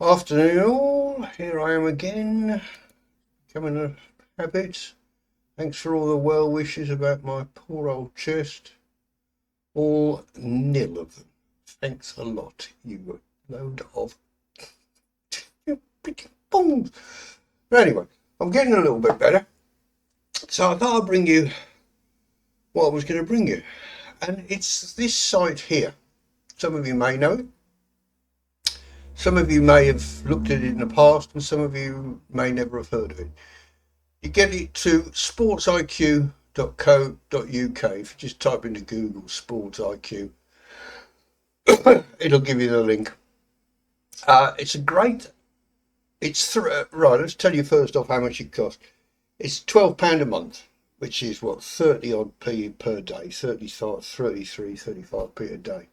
Afternoon all, here I am again, becoming a habit. Thanks for all the well wishes about my poor old chest. All nil of them. Thanks a lot, you load of bombs. But anyway, I'm getting a little bit better. So I thought I'd bring you what I was going to bring you. And it's this site here. Some of you may know it. Some of you may have looked at it in the past, and some of you may never have heard of it. You get it to sportsiq.co.uk. If you just type into Google Sports IQ, it'll give you the link. It's a great. Right. Let's tell you first off how much it costs. It's £12 a month, which is what 30 odd p per day, 33, 35p a day.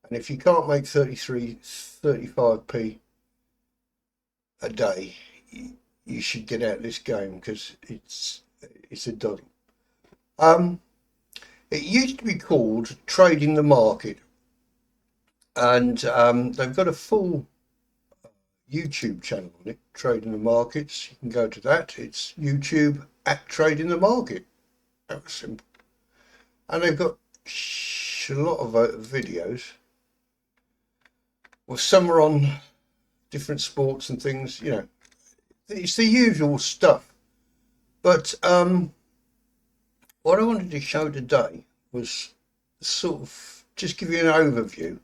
And if you can't make 33, 35p a day, you should get out of this game because it's a doddle. It used to be called Trading the Market, and they've got a full YouTube channel on it, Trading the Markets. You can go to that. It's YouTube at Trading the Market. That was simple. And they've got a lot of videos. Well, some are on different sports and things, It's the usual stuff. But what I wanted to show today was sort of just give you an overview.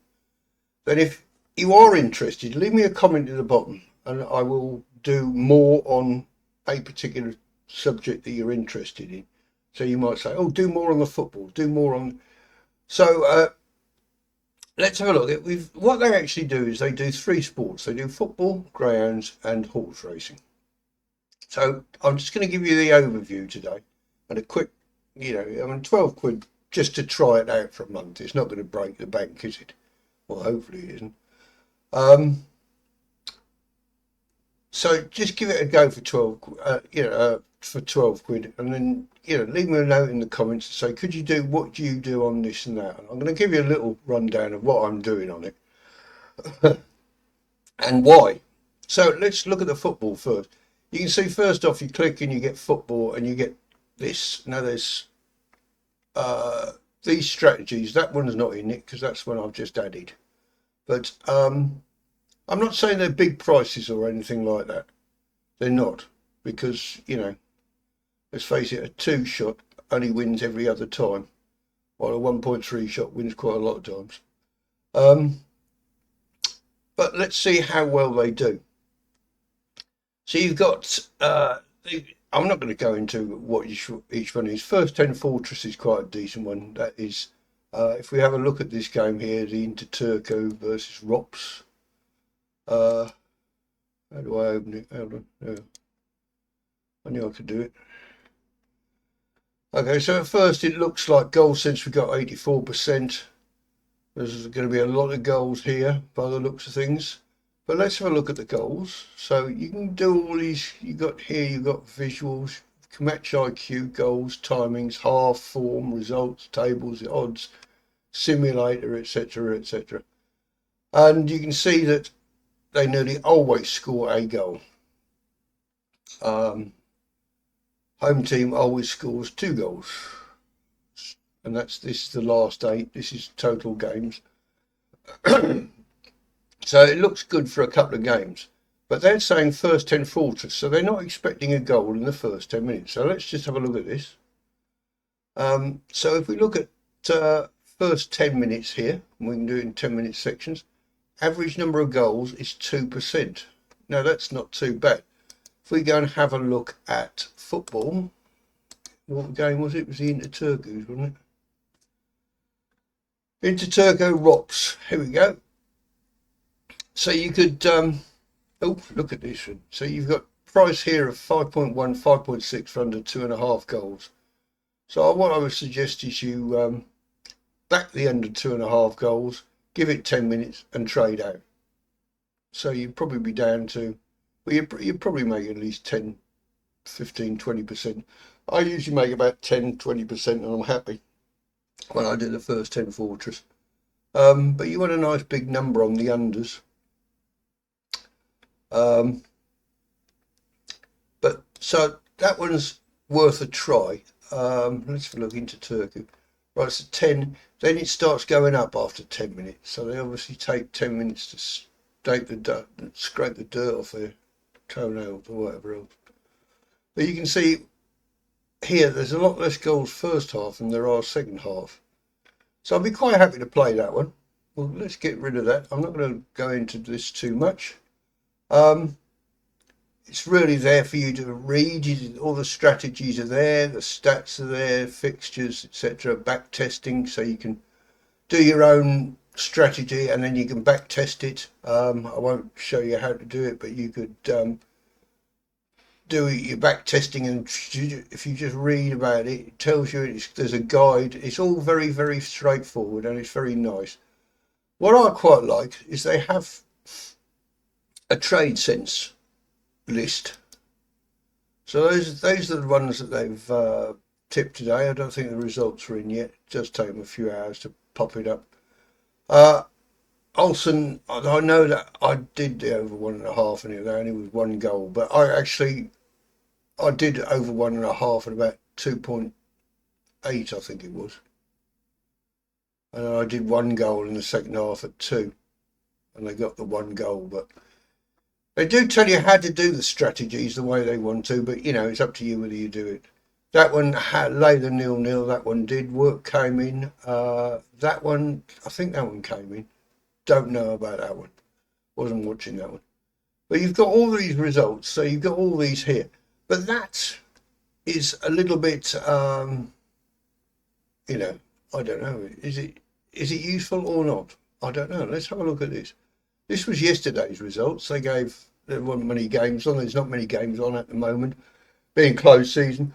Then if you are interested, leave me a comment at the bottom and I will do more on a particular subject that you're interested in. So you might say, oh, do more on the football, do more on. So let's have a look. What they actually do is they do three sports. They do football, greyhounds and horse racing. So I'm just going to give you the overview today and a quick, 12 quid just to try it out for a month. It's not going to break the bank, is it? Well, hopefully it isn't. So just give it a go for 12 quid, and then leave me a note in the comments to say, could you do what do you do on this and that? And I'm going to give you a little rundown of what I'm doing on it and why. So let's look at the football first. You can see first off, you click and you get football, and you get this. Now there's these strategies. That one's not in it because that's one I've just added. But I'm not saying they're big prices or anything like that. They're not, because let's face it, a 2-shot only wins every other time, while a 1.3 shot wins quite a lot of times. But let's see how well they do. So you've got, I'm not going to go into what each one is. First 10 Fortress is quite a decent one. That is, if we have a look at this game here, the Interturco versus Rops. How do I open it? Hold on. Yeah. I knew I could do it. Okay, so at first it looks like goal sense we've got 84%. There's going to be a lot of goals here by the looks of things. But let's have a look at the goals. So you can do all these. You've got visuals, match IQ, goals, timings, half, form, results, tables, odds, simulator, etc., etc. And you can see that they nearly always score a goal. Home team always scores 2 goals. And this is the last 8. This is total games. So it looks good for a couple of games, but they're saying first 10 Fortress, so they're not expecting a goal in the first 10 minutes. So let's just have a look at this. So if we look at first 10 minutes here, and we can do it in 10-minute sections, average number of goals is 2%. Now that's not too bad. If we go and have a look at football, what game was it? It was the Interturcos, wasn't it? Interturco Rops. Here we go. So you could, oh, look at this one. So you've got price here of 5.1, 5.6 for under 2.5 goals. So what I would suggest is you back the under 2.5 goals, give it 10 minutes and trade out. So you'd probably be down to, well, you'd probably make at least 10, 15, 20%. I usually make about 10, 20% and I'm happy when I do the first 10 Fortress. But you want a nice big number on the unders. Um, but so that one's worth a try. Let's look into Turkey. Right, it's a 10. Then it starts going up after 10 minutes. So they obviously take 10 minutes to scrape the dirt off their toenails or whatever else. But you can see here there's a lot less goals first half than there are second half. So I'll be quite happy to play that one. Well, let's get rid of that. I'm not going to go into this too much. It's really there for you to read. All the strategies are there, the stats are there, fixtures, etc. Back testing, so you can do your own strategy and then you can back test it. I won't show you how to do it, but you could do your back testing, and if you just read about it, it tells you there's a guide. It's all very, very straightforward and it's very nice. What I quite like is they have a trade sense list. So those are the ones that they've tipped today. I don't think the results are in yet. It does take them a few hours to pop it up. Olsen, I know that I did the over 1.5 and it only was one goal, but I did over 1.5 at about 2.8, I think it was. And I did one goal in the second half at 2, and they got the one goal. But they do tell you how to do the strategies the way they want to, but it's up to you whether you do it. That one had lay the 0-0. That one did work, came in. That one, I think that one came in. Don't know about that one. Wasn't watching that one. But you've got all these results, so you've got all these here. But that is a little bit, I don't know. Is it useful or not? I don't know. Let's have a look at this. This was yesterday's results. There weren't many games on. There's not many games on at the moment, being closed season,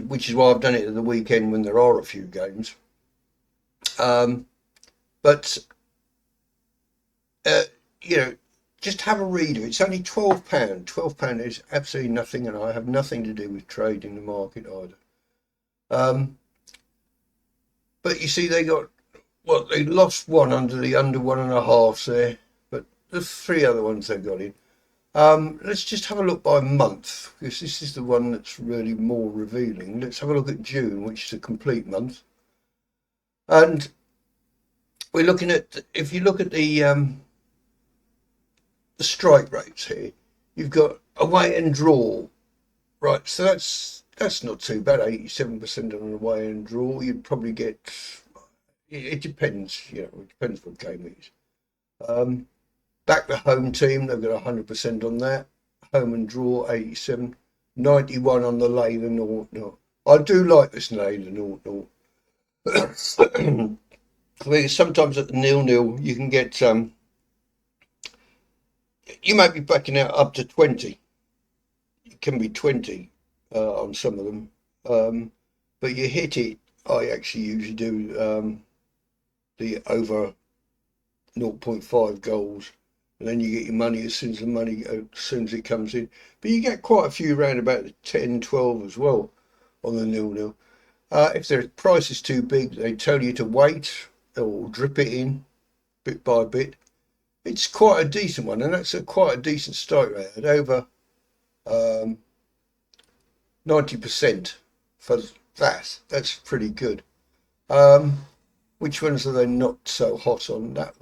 which is why I've done it at the weekend when there are a few games. But just have a read of it. It's only £12. £12 is absolutely nothing, and I have nothing to do with trading the market either. But you see, they lost one under 1.5s there, but the 3 other ones they got in. Let's just have a look by month, because this is the one that's really more revealing. Let's have a look at June, which is a complete month. And we're looking at, if you look at the strike rates here, you've got away and draw, right? So that's not too bad. 87% on away and draw. You'd probably get. It depends. It depends what game it is. Back the home team, they've got 100% on that. Home and draw 87, 91 on the lay the 0-0. I do like this lay the 0-0. Because sometimes at the 0-0 you can get you might be backing out up to 20. It can be 20 on some of them, but you hit it. I actually usually do the over 0.5 goals, and then you get your money as soon as it comes in. But you get quite a few round about the 10, 12 as well on the 0-0. If their price is too big, they tell you to wait or drip it in bit by bit. It's quite a decent one, and that's quite a decent strike rate at over 90% for that. That's pretty good. Which ones are they not so hot on? That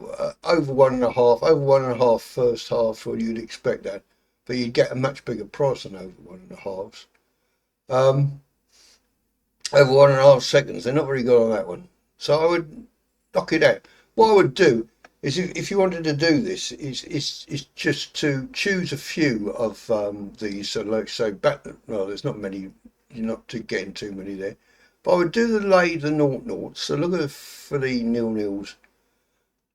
over 1.5, over 1.5 first half, well, you'd expect that, but you'd get a much bigger price on over 1.5s. Over 1.5 seconds, they're not very good on that one, so I would knock it out. What I would do is, if you wanted to do this, is just to choose a few of these. So, like say, there's not many. You're not getting too many there. But I would do the lay the 0-0s. So look at for the 0-0s.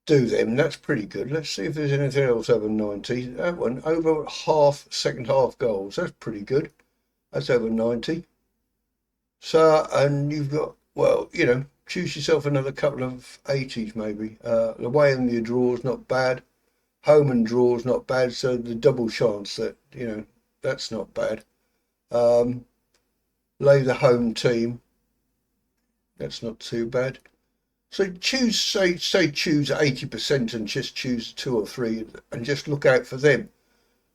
Do them. That's pretty good. Let's see if there's anything else over 90. That one over second half goals. That's pretty good. That's over 90. So, and you've got, choose yourself another couple of 80s maybe. The way in your draws not bad. Home and draws not bad. So the double chance that that's not bad. Lay the home team. That's not too bad. So choose, say choose 80% and just choose two or three and just look out for them.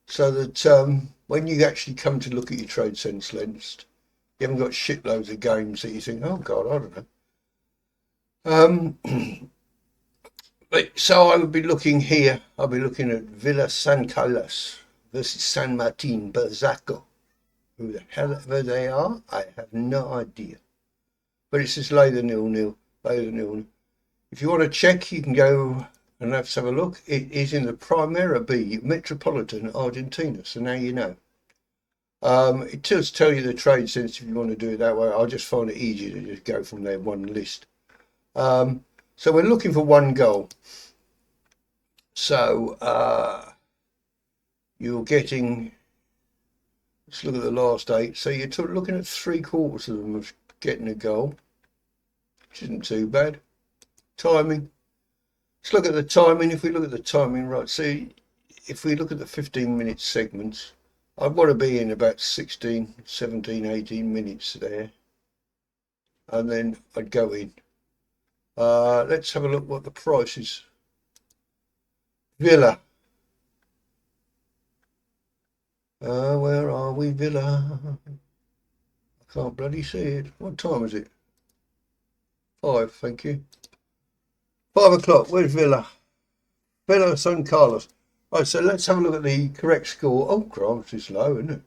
So that when you actually come to look at your trade sense list, you haven't got shitloads of games that you think, oh God, I don't know. So I would be looking here. I'll be looking at Villa San Carlos versus San Martin Berzaco. Who the hell ever they are, I have no idea. But it says Leiden 0-0, Leiden 0-0. If you want to check, you can go and let's have a look. It is in the Primera B, Metropolitan Argentina. So now you know. It does tell you the trade sense if you want to do it that way. I just find it easier to just go from their one list. So we're looking for one goal. So you're getting, let's look at the last 8. So you're looking at 3/4 of them of getting a goal, which isn't too bad. Timing. Let's look at the timing. If we look at the timing, right, see, if we look at the 15-minute segments, I'd want to be in about 16, 17, 18 minutes there. And then I'd go in. Let's have a look what the price is. Villa. Where are we, Villa? I can't bloody see it. What time is it? 5, thank you. 5 o'clock. Where's Villa? Villa San Carlos. Right, so let's have a look at the correct score. Oh, Christ, it's low, isn't it?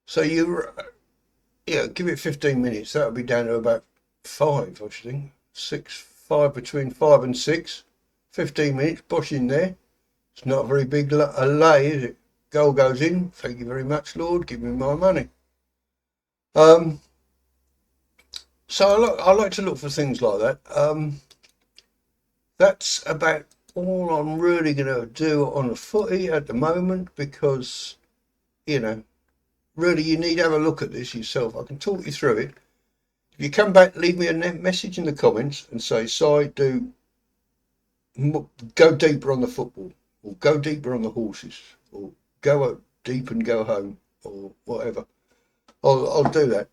So give it 15 minutes. That'll be down to about 5, I should think. 5 between 5 and 6. 15 minutes. Bosh in there. It's not a very big lay, is it? Goal goes in. Thank you very much, Lord. Give me my money. So I like to look for things like that. That's about all I'm really going to do on a footy at the moment because, really you need to have a look at this yourself. I can talk you through it. If you come back, leave me a message in the comments and say, Si, go deeper on the football, or go deeper on the horses, or go deep and go home, or whatever. I'll do that.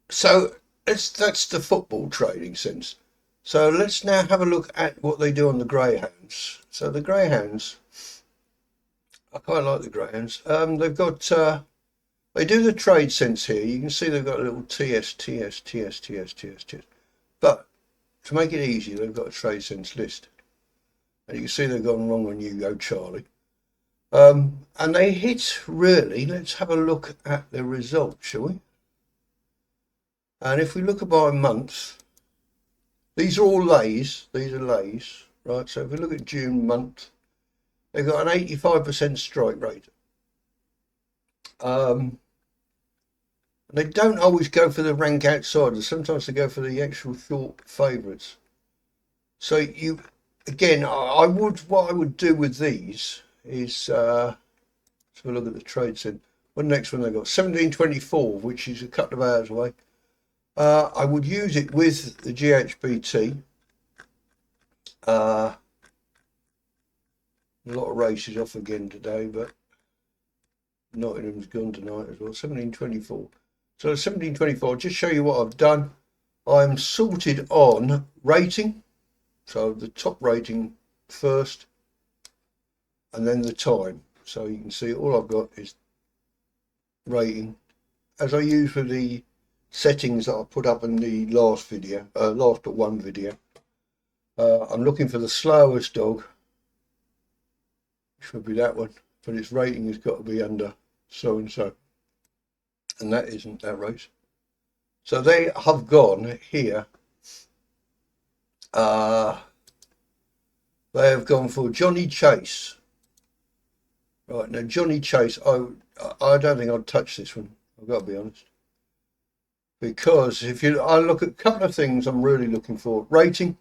So that's the football trading sense. So let's now have a look at what they do on the greyhounds. So the greyhounds, I quite like the greyhounds. They've got they do the trade sense here. You can see they've got a little TS. But to make it easy, they've got a trade sense list. And you can see they've gone wrong on You Go Charlie. And they hit really, let's have a look at the result, shall we? And if we look at by month, these are all lays. These are lays, right? So if we look at June month, they've got an 85% strike rate. They don't always go for the rank outsiders. Sometimes they go for the actual thought favourites. So what I would do with these is, let's have a look at the trade set. What next one they got? 1724, which is a couple of hours away. I would use it with the GHBT. A lot of races off again today, but Nottingham's gone tonight as well. 1724. So 1724, just show you what I've done. I'm sorted on rating. So the top rating first, and then the time. So you can see all I've got is rating, as I use for the settings that I put up in the last video, last but one video. I'm looking for the slowest dog, which would be that one, but its rating has got to be under so and so, and that isn't that race. So they have gone here. They have gone for Johnny Chase. Right, now Johnny Chase, I don't think I'd touch this one, I've got to be honest. Because I look at a couple of things I'm really looking for. Rating.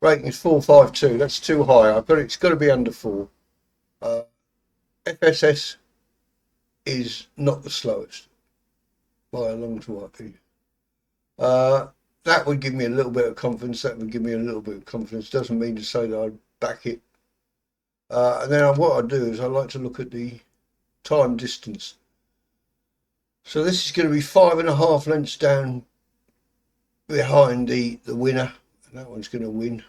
Rating is 452. That's too high. It's got to be under 4. FSS is not the slowest by a long way. That would give me a little bit of confidence. Doesn't mean to say that I'd back it. And then what I do is I like to look at the time distance. So this is going to be 5.5 lengths down behind the winner, and that one's going to win.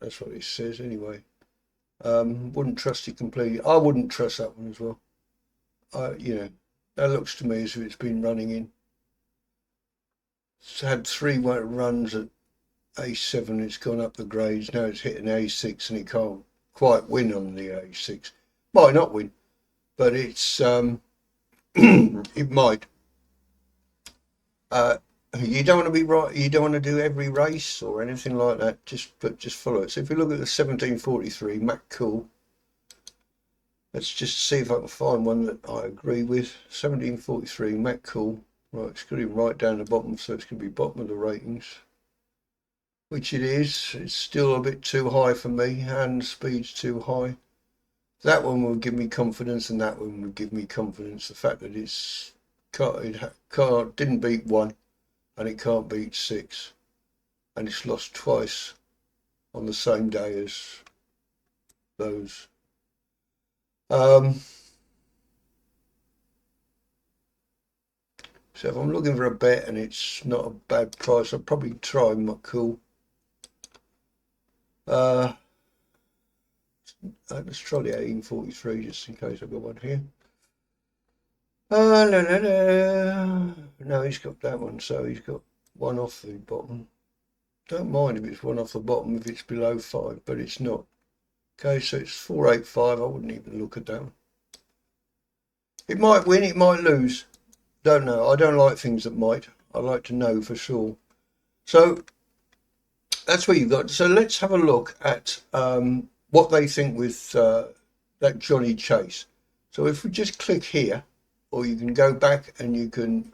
That's what it says anyway. Wouldn't trust it completely. I wouldn't trust that one as well. You know, that looks to me as if it's been running in. It's had 3 runs at A7. It's gone up the grades. Now it's hitting A6, and it can't quite win on the A6. Might not win, but it's it might. You don't want to be right. You don't want to do every race or anything like that. Just follow it. So if you look at the 1743 Mac Cool, let's just see if I can find one that I agree with. 1743 Mac Cool. Right, it's going to be right down the bottom, so it's going to be bottom of the ratings, which it is. It's still a bit too high for me, and speed's too high. That one will give me confidence, and that one will give me confidence. The fact that it didn't beat 1, and it can't beat 6, and it's lost twice on the same day as those. So if I'm looking for a bet and it's not a bad price, I'll probably try Mac Cool. Let's try the 1843 just in case I've got one here. No, he's got that one, so he's got one off the bottom. Don't mind if it's one off the bottom if it's below 5, but it's not. Okay, so it's 485. I wouldn't even look at that one. It might win, it might lose. Don't know. I don't like things that might. I like to know for sure. So that's what you've got. So let's have a look at what they think with that Johnny Chase. So if we just click here, or you can go back and you can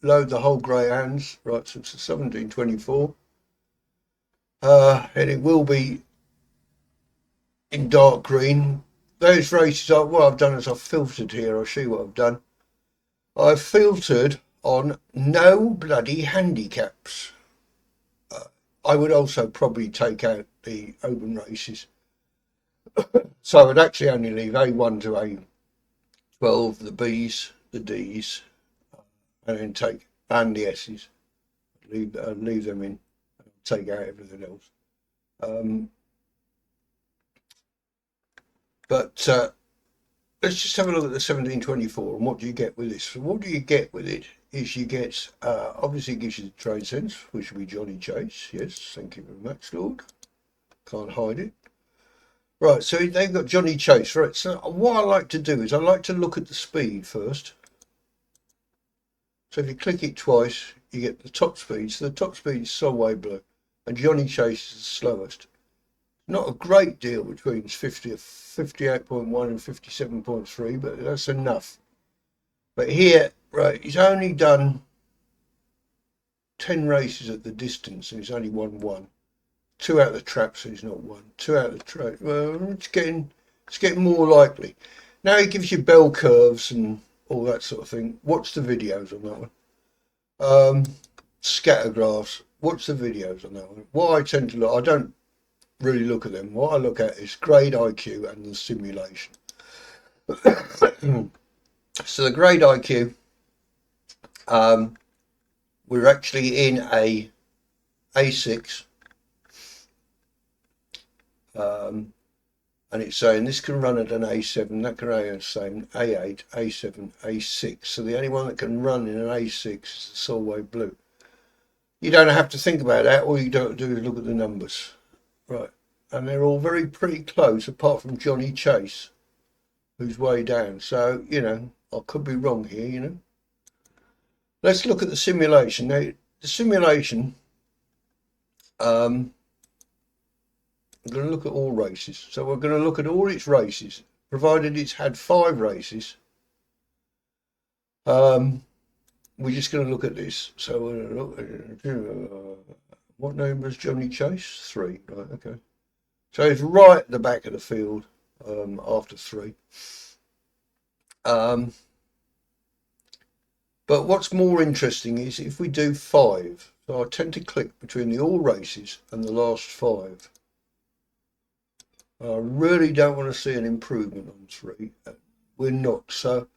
load the whole greyhounds. Right, so it's a 1724. And it will be in dark green. Those races are, what I've done is I've filtered here. I'll show you what I've done. I've filtered on no bloody handicaps. I would also probably take out the open races. So I would actually only leave A1 to A12, the Bs, the Ds, and then take, and the S's. Leave them in, and take out everything else. But let's just have a look at the 1724 and what do you get with this? So what do you get with it is you get, obviously it gives you the trade sense, which will be Johnny Chase. Yes, thank you very much, Lord. Can't hide it. Right, so they've got Johnny Chase. Right, so what I like to do is I like to look at the speed first. So if you click it twice, you get the top speed. So the top speed is Solway Blue, and Johnny Chase is the slowest. Not a great deal between 58.1 and 57.3, but that's enough. But here, right, he's only done 10 races at the distance, and he's only won 1. 2 out of the trap, so he's not won. 2 out of the trap. Well, it's getting more likely. Now he gives you bell curves and all that sort of thing. Watch the videos on that one. Scatter graphs. Watch the videos on that one. What I tend to look, I don't really look at them. What I look at is grade IQ and the simulation. So the grade IQ, we're actually in a A6, and it's saying this can run at an A7, that can run at the same A8, A7, A6. So the only one that can run in an A6 is the Solway Blue. You don't have to think about that. All you don't do is look at the numbers. Right, and they're all pretty close, apart from Johnny Chase, who's way down. So, you know, I could be wrong here, you know. Let's look at the simulation. Now, the simulation, I'm going to look at all races. So we're going to look at all its races, provided it's had 5 races. We're just going to look at this. So we're going to look at, what number is Johnny Chase? 3, right, okay. So it's right at the back of the field after 3. But what's more interesting is if we do 5. So I tend to click between the all races and the last 5. I really don't want to see an improvement on 3. We're not. So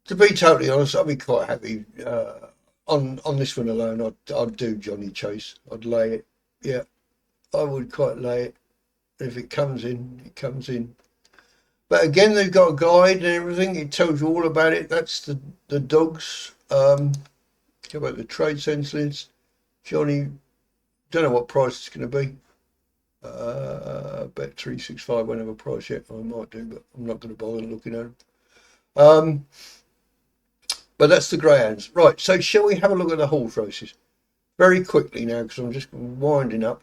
To be totally honest, I'd be quite happy on this one alone. I'd do Johnny Chase. I'd lay it. Yeah, I would quite lay it. If it comes in, it comes in. But again, they've got a guide and everything. It tells you all about it. That's the dogs. How about the trade senseless? Johnny, don't know what price it's going to be. Bet 365 won't have a price yet. I might do, but I'm not going to bother looking at them. But that's the greyhounds. Right, so shall we have a look at the horse races? Very quickly now, because I'm just winding up.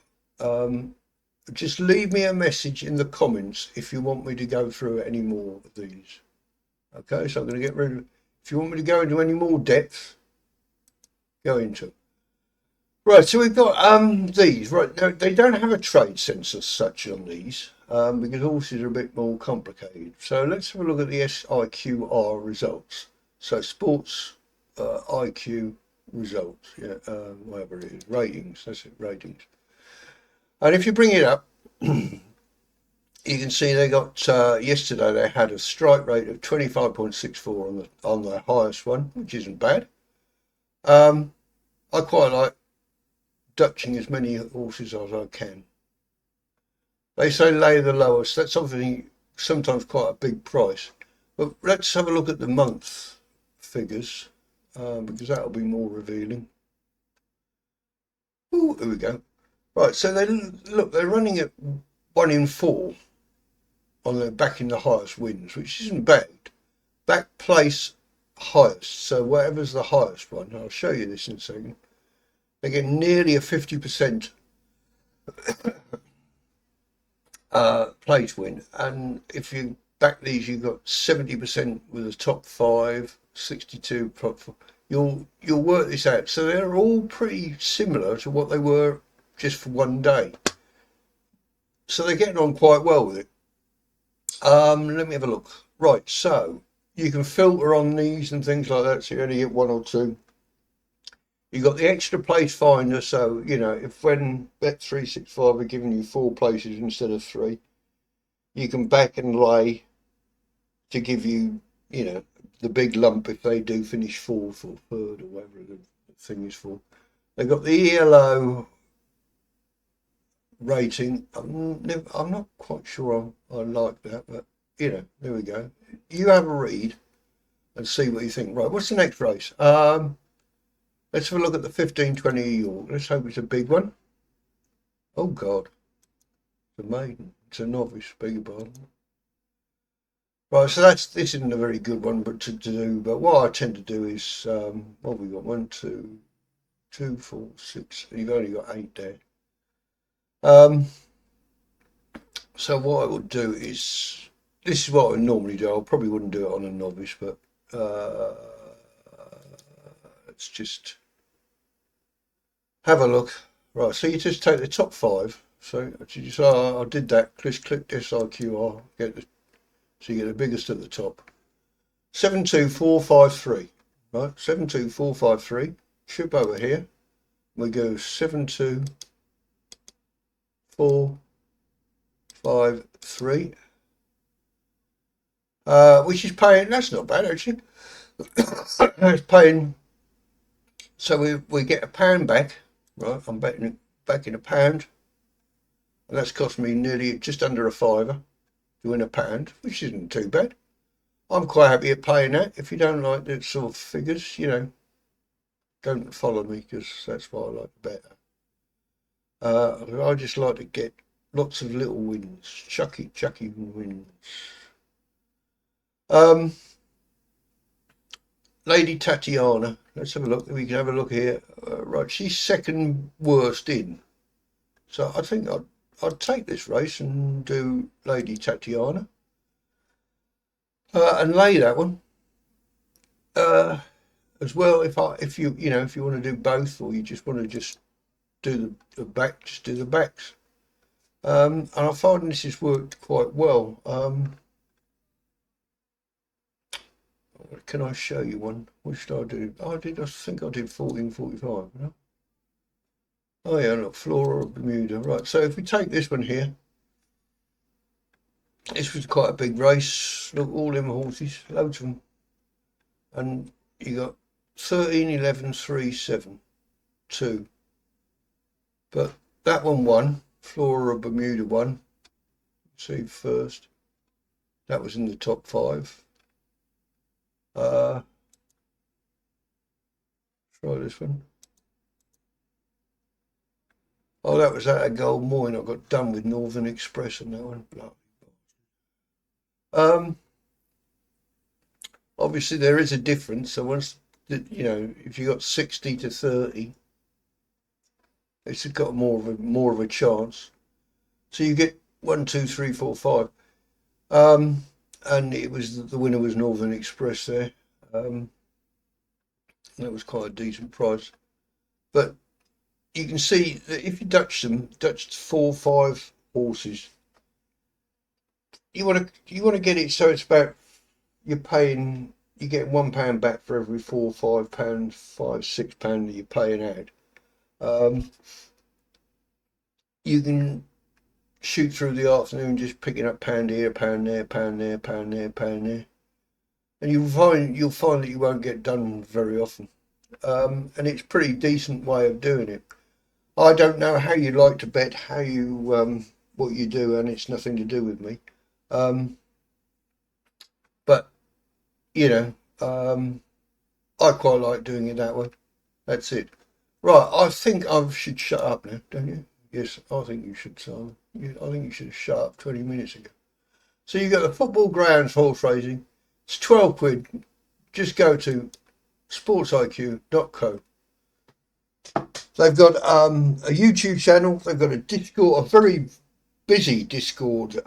Just leave me a message in the comments if you want me to go through any more of these. Okay, so I'm going to get rid of... If you want me to go into any more depth, go into it. Right, so we've got these. Right, now they don't have a trade sense as such on these because horses are a bit more complicated. So let's have a look at the SIQR results. So sports IQ results, yeah, whatever it is, ratings. That's it, ratings. And if you bring it up, you can see they got yesterday they had a strike rate of 25.64 on the highest one, which isn't bad. I quite like dutching as many horses as I can. They say lay the lowest. That's obviously sometimes quite a big price. But let's have a look at the month figures because that'll be more revealing. Oh, there we go. Right, so they're running at 1 in 4 on their back in the highest wins, which isn't bad. Back place highest, so whatever's the highest one, I'll show you this in a second. They get nearly a 50% place win, and if you back these, you've got 70% with the top 5, 62 top 4. You'll work this out. So they're all pretty similar to what they were just for one day. So they're getting on quite well with it. Let me have a look. Right, so you can filter on these and things like that, so you only get 1 or 2. You've got the extra place finder, so you know if when Bet365 are giving you 4 places instead of 3, you can back and lay to give you, you know, the big lump if they do finish 4th or 3rd or whatever the thing is for. They've got the ELO rating. I'm not quite sure I like that, but you know, there we go. You have a read and see what you think. Right, what's the next race? Let's have a look at the 1520 York. Let's hope it's a big one. Oh God, it's a maiden. It's a novice. Beg your pardon. Right, so this isn't a very good one, but to do. But what I tend to do is, what have we got? 1, 2, 2, 4, 6. You've only got 8 there. So what I would do is, this is what I normally do. I probably wouldn't do it on a novice, but let's just have a look. Right, so you just take the top 5. So I did that. Just click SIQR. So you get the biggest at the top. 72453. Right, 72453. Ship over here. We go 72453. Which is paying. That's not bad actually. It's paying. So we get £1 back. Right, I'm betting back in £1, and that's cost me nearly just under a £5 to win £1, which isn't too bad. I'm quite happy at paying that. If you don't like that sort of figures, you know, don't follow me because that's what I like better. I just like to get lots of little wins, chucky wins. Lady Tatiana. Let's have a look. We can have a look here. Right, she's second worst in. So I think I'd take this race and do Lady Tatiana. And lay that one. As well, if you want to do both, or you just want to just do the back, just do the backs. And I find this has worked quite well. Can I show you one? What should I do? I think I did 1445. No? Oh yeah, look, Flora of Bermuda. Right, so if we take this one here, this was quite a big race. Look, all them horses, loads of them. and you got 13, 11, 3, 7, 2. But that one won. Flora Bermuda won. See first. That was in the top 5. Try this one. Oh, that was out of Gold Moyne. I got done with Northern Express on that one. Obviously there is a difference. So once if you got 60 to 30, it's got more of a chance. So you get 1, 2, 3, 4, 5. And it was the winner was Northern Express there. That was quite a decent price. But you can see that if you Dutch 4, 5 horses, you want to get it so it's about you get £1 back for every £4, £5, £6 that you're paying out. You can shoot through the afternoon just picking up pound here, pound there, pound there, pound there, pound there, and you'll find that you won't get done very often. And it's a pretty decent way of doing it. I don't know how you like to bet, how you what you do, and it's nothing to do with me. But I quite like doing it that way. That's it. Right, I think I should shut up now, don't you? Yes, I think you should, Simon. I think you should have shut up 20 minutes ago. So you got the football grounds horse racing. It's 12 quid. Just go to sportsiq.co. They've got a YouTube channel. They've got a Discord, a very busy Discord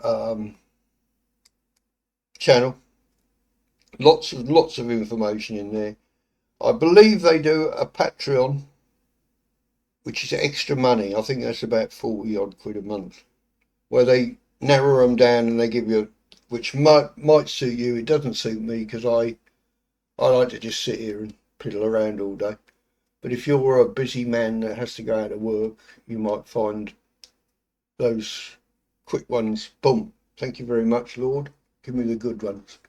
channel. Lots of information in there. I believe they do a Patreon, which is extra money. I think that's about 40 odd quid a month, where they narrow them down and they give you, which might suit you. It doesn't suit me because I like to just sit here and piddle around all day. But if you're a busy man that has to go out to work, you might find those quick ones. Boom. Thank you very much, Lord. Give me the good ones.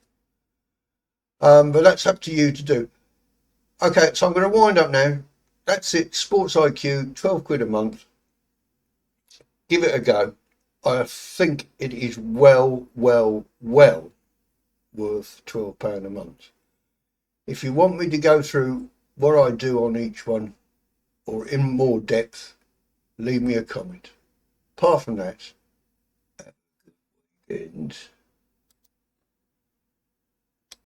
But that's up to you to do. Okay, so I'm going to wind up now. That's it. Sports IQ, 12 quid a month. Give it a go. I think it is well worth £12 a month. If you want me to go through what I do on each one or in more depth, leave me a comment. Apart from that, and